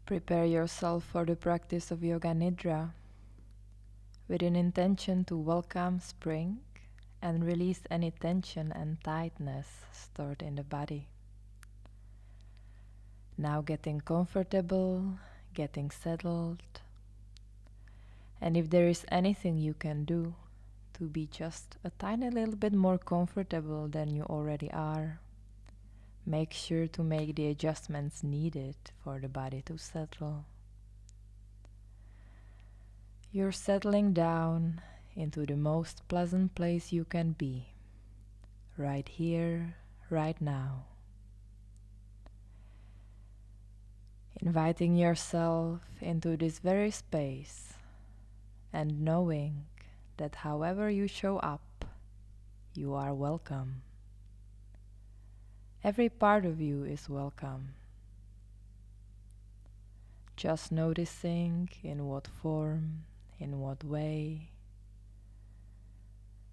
Prepare yourself for the practice of Yoga Nidra with an intention to welcome spring and release any tension and tightness stored in the body. Now getting comfortable, getting settled, and if there is anything you can do to be just a tiny little bit more comfortable than you already are, make sure to make the adjustments needed for the body to settle. You're settling down into the most pleasant place you can be, right here, right now. Inviting yourself into this very space and knowing that however you show up, you are welcome. Every part of you is welcome. Just noticing in what form, in what way,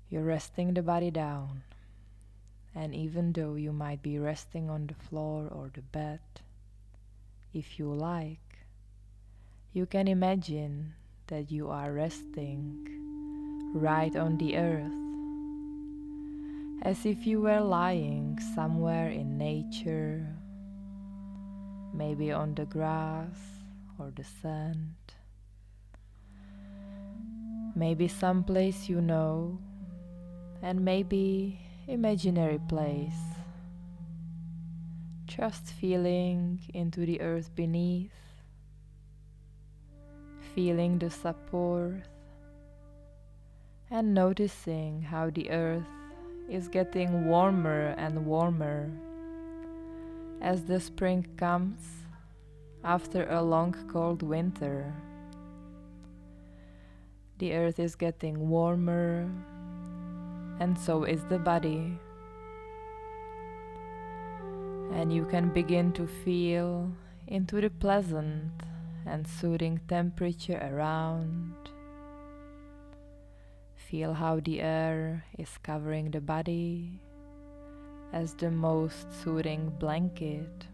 you're resting the body down. And even though you might be resting on the floor or the bed, if you like, you can imagine that you are resting right on the earth, as if you were lying somewhere in nature, maybe on the grass or the sand, maybe someplace you know, and maybe imaginary place. Just feeling into the earth beneath, feeling the support, and noticing how the earth is getting warmer and warmer as the spring comes after a long cold winter. The earth is getting warmer, and so is the body. And you can begin to feel into the pleasant and soothing temperature around. Feel how the air is covering the body as the most soothing blanket.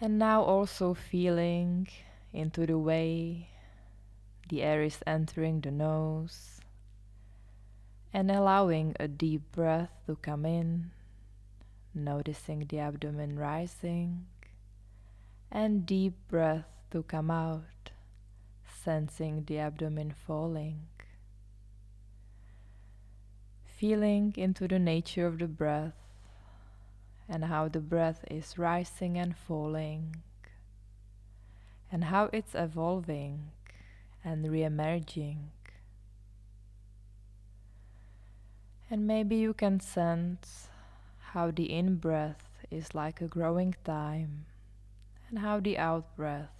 And now also feeling into the way the air is entering the nose and allowing a deep breath to come in, noticing the abdomen rising, and deep breath to come out, sensing the abdomen falling. Feeling into the nature of the breath and how the breath is rising and falling, and how it's evolving and re-emerging. And maybe you can sense how the in-breath is like a growing time and how the out-breath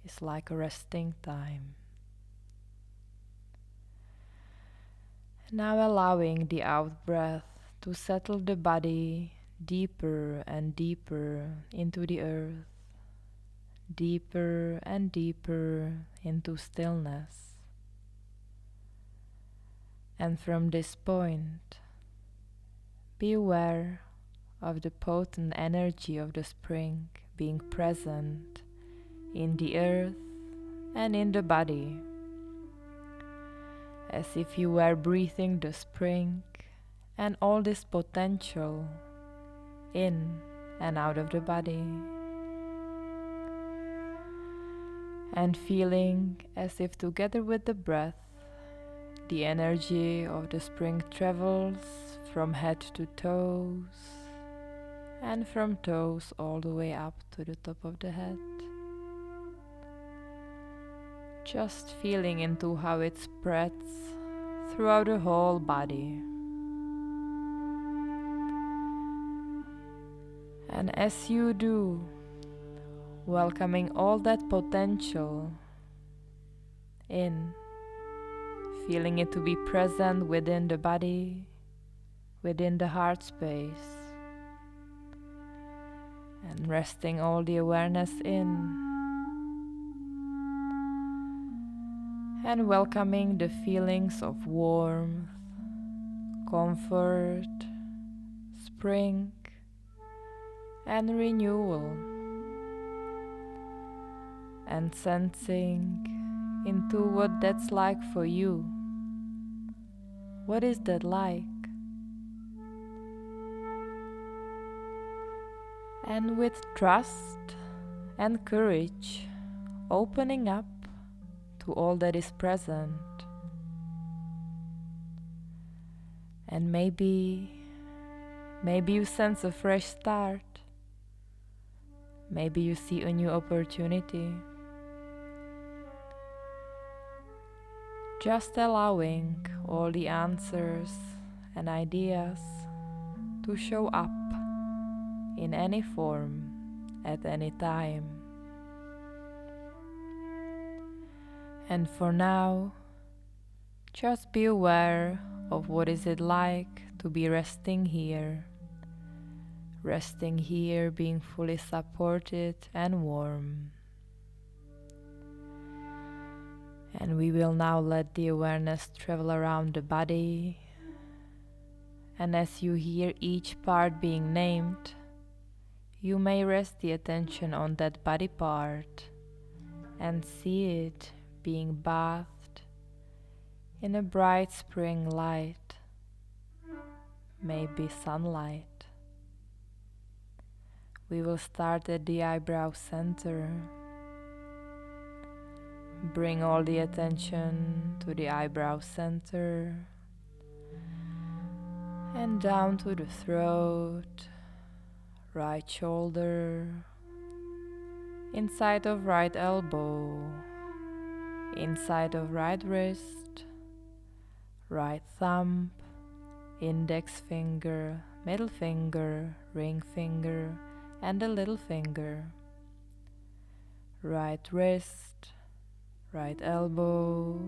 is like a resting time. And now allowing the out-breath to settle the body deeper and deeper into the earth, deeper and deeper into stillness. And from this point, be aware of the potent energy of the spring being present in the earth and in the body, as if you were breathing the spring and all this potential in and out of the body, and feeling as if together with the breath, the energy of the spring travels from head to toes, and from toes all the way up to the top of the head. Just feeling into how it spreads throughout the whole body. And as you do, welcoming all that potential in, feeling it to be present within the body, within the heart space, and resting all the awareness in, and welcoming the feelings of warmth, comfort, spring, and renewal, and sensing into what that's like for you. What is that like? And with trust and courage, opening up to all that is present. And maybe you sense a fresh start. Maybe you see a new opportunity. Just allowing all the answers and ideas to show up in any form at any time. And for now, just be aware of what is it like to be resting here, being fully supported and warm. And we will now let the awareness travel around the body, and as you hear each part being named, you may rest the attention on that body part and see it being bathed in a bright spring light, maybe sunlight. We will start at the eyebrow center. Bring all the attention to the eyebrow center and down to the throat, right shoulder, inside of right elbow, inside of right wrist, right thumb, index finger, middle finger, ring finger, and the little finger, right wrist, right elbow,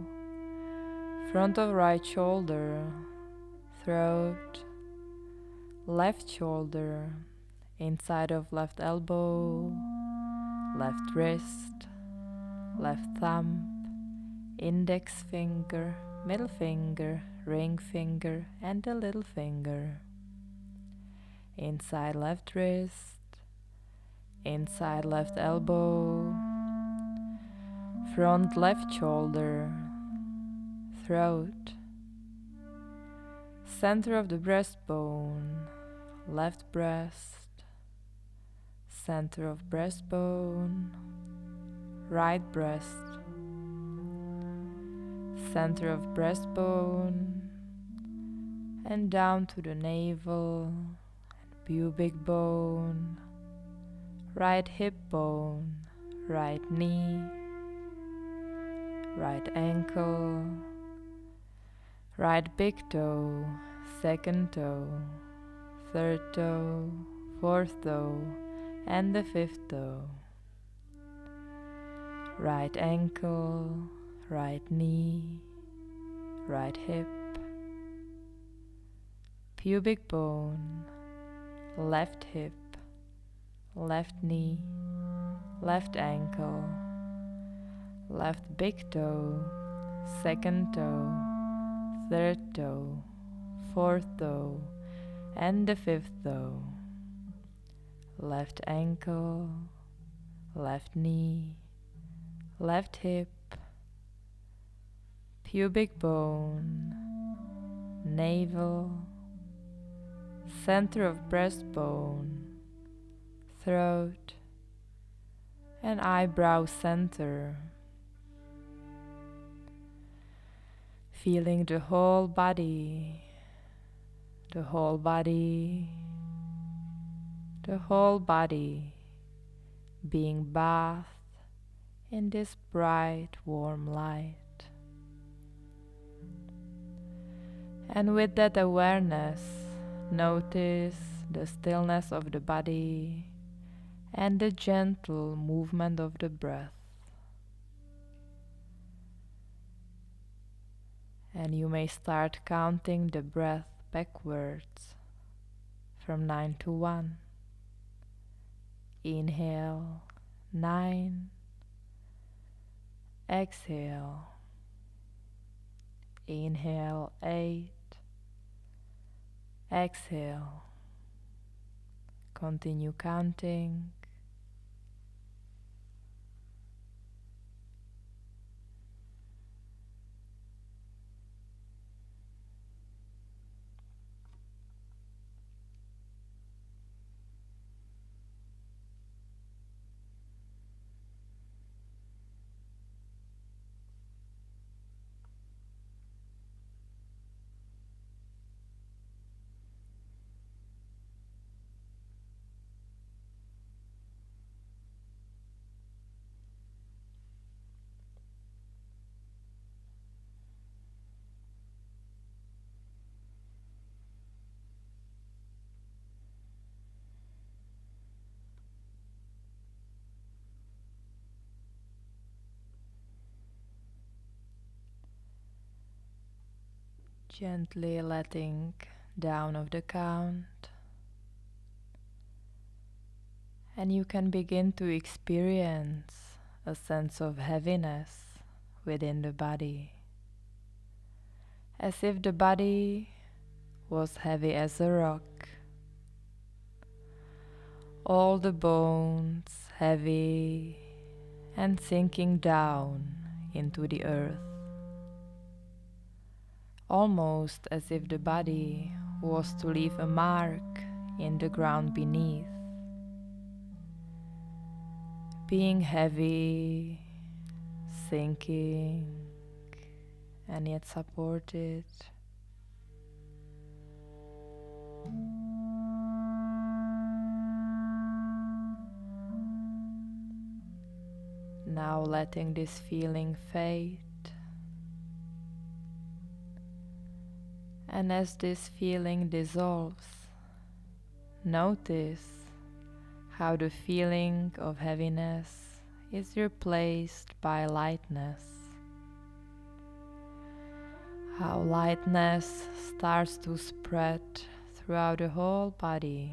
front of right shoulder, throat, left shoulder, inside of left elbow, left wrist, left thumb, index finger, middle finger, ring finger, and the little finger. Inside left wrist, inside left elbow, front left shoulder, throat, center of the breastbone, left breast, center of breastbone, right breast, center of breastbone, and down to the navel and pubic bone, right hip bone, right knee, right ankle, right big toe, second toe, third toe, fourth toe, and the fifth toe, right ankle, right knee, right hip, pubic bone, left hip, left knee, left ankle, left big toe, second toe, third toe, fourth toe, and the fifth toe, left ankle, left knee, left hip, pubic bone, navel, center of breastbone, throat, and eyebrow center. Feeling the whole body, the whole body, the whole body being bathed in this bright, warm light. And with that awareness, notice the stillness of the body and the gentle movement of the breath. And you may start counting the breath backwards from 9 to 1. Inhale 9, exhale, inhale 8, exhale. Continue counting. Gently letting down of the count, and you can begin to experience a sense of heaviness within the body, as if the body was heavy as a rock, all the bones heavy and sinking down into the earth, almost as if the body was to leave a mark in the ground beneath, being heavy, sinking, and yet supported. Now letting this feeling fade, and as this feeling dissolves, notice how the feeling of heaviness is replaced by lightness. How lightness starts to spread throughout the whole body,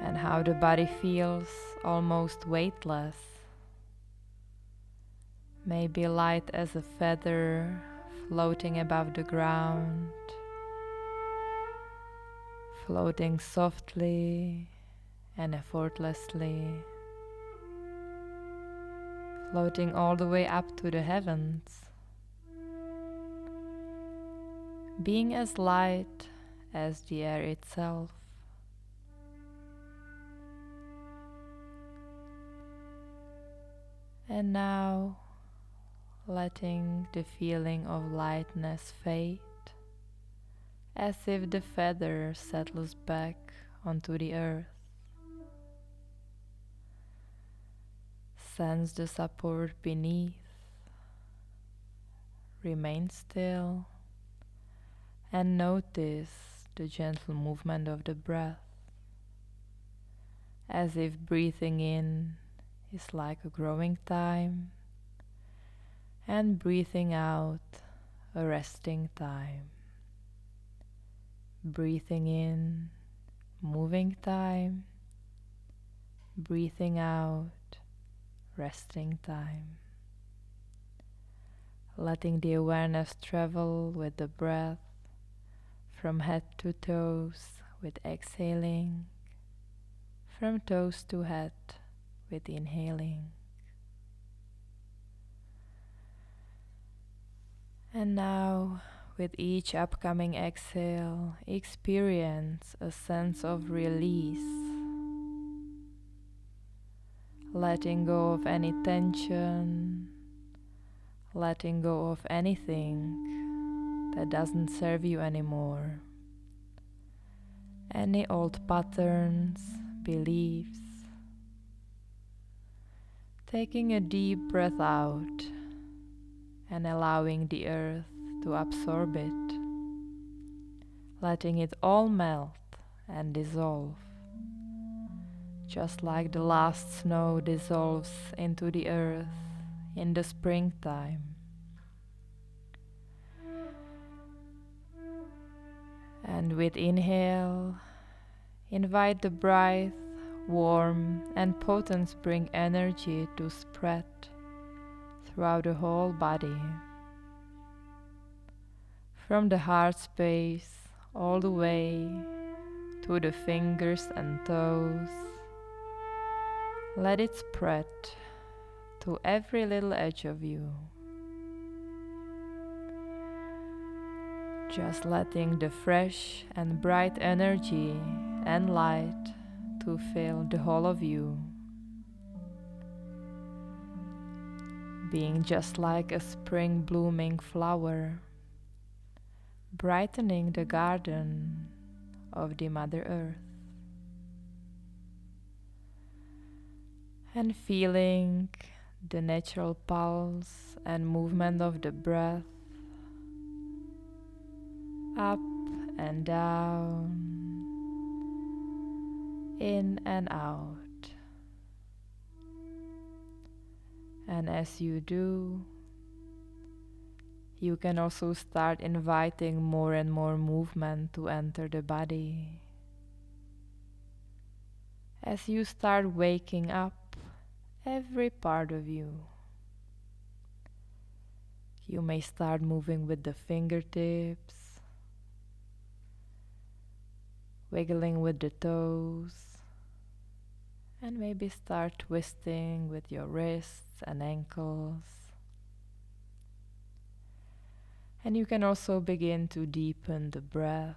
and how the body feels almost weightless, maybe light as a feather floating above the ground, floating softly and effortlessly, floating all the way up to the heavens, being as light as the air itself. And now letting the feeling of lightness fade, as if the feather settles back onto the earth. Sense the support beneath, remain still, and notice the gentle movement of the breath, as if breathing in is like a growing time, and breathing out a resting time. Breathing in, moving time, breathing out, resting time. Letting the awareness travel with the breath from head to toes with exhaling, from toes to head with inhaling. And now, with each upcoming exhale, experience a sense of release, letting go of any tension, letting go of anything that doesn't serve you anymore, any old patterns, beliefs. Taking a deep breath out and allowing the earth to absorb it, letting it all melt and dissolve, just like the last snow dissolves into the earth in the springtime. And with inhale, invite the bright, warm and potent spring energy to spread throughout the whole body, from the heart space all the way to the fingers and toes. Let it spread to every little edge of you. Just letting the fresh and bright energy and light to fill the whole of you. Being just like a spring blooming flower, brightening the garden of the Mother Earth. And feeling the natural pulse and movement of the breath up and down, in and out. And as you do, you can also start inviting more and more movement to enter the body. As you start waking up every part of you, you may start moving with the fingertips, wiggling with the toes, and maybe start twisting with your wrists and ankles. And you can also begin to deepen the breath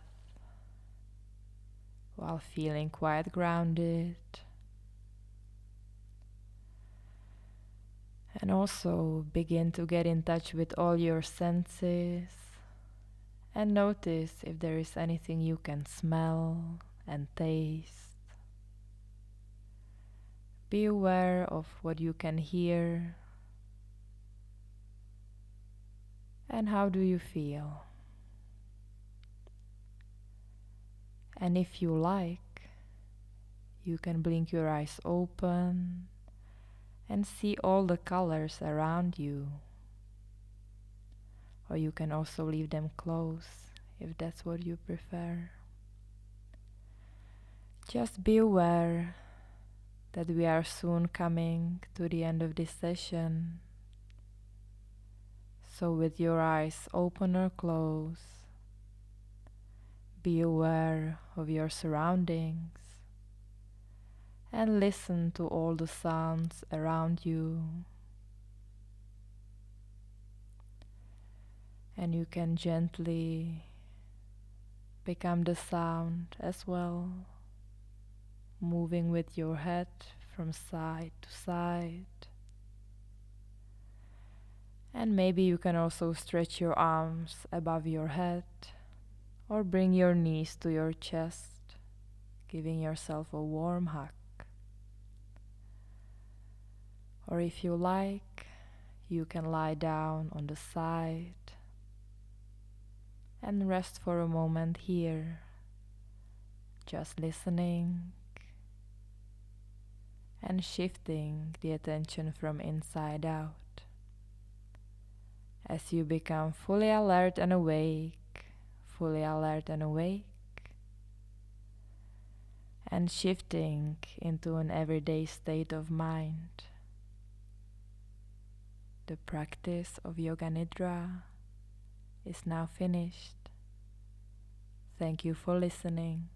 while feeling quite grounded. And also begin to get in touch with all your senses and notice if there is anything you can smell and taste. Be aware of what you can hear and how do you feel. And if you like, you can blink your eyes open and see all the colors around you. Or you can also leave them closed if that's what you prefer. Just be aware that we are soon coming to the end of this session. So with your eyes open or closed, be aware of your surroundings and listen to all the sounds around you. And you can gently become the sound as well, moving with your head from side to side. And maybe you can also stretch your arms above your head or bring your knees to your chest, giving yourself a warm hug. Or if you like, you can lie down on the side and rest for a moment here, just listening and shifting the attention from inside out. As you become fully alert and awake, and shifting into an everyday state of mind. The practice of Yoga Nidra is now finished. Thank you for listening.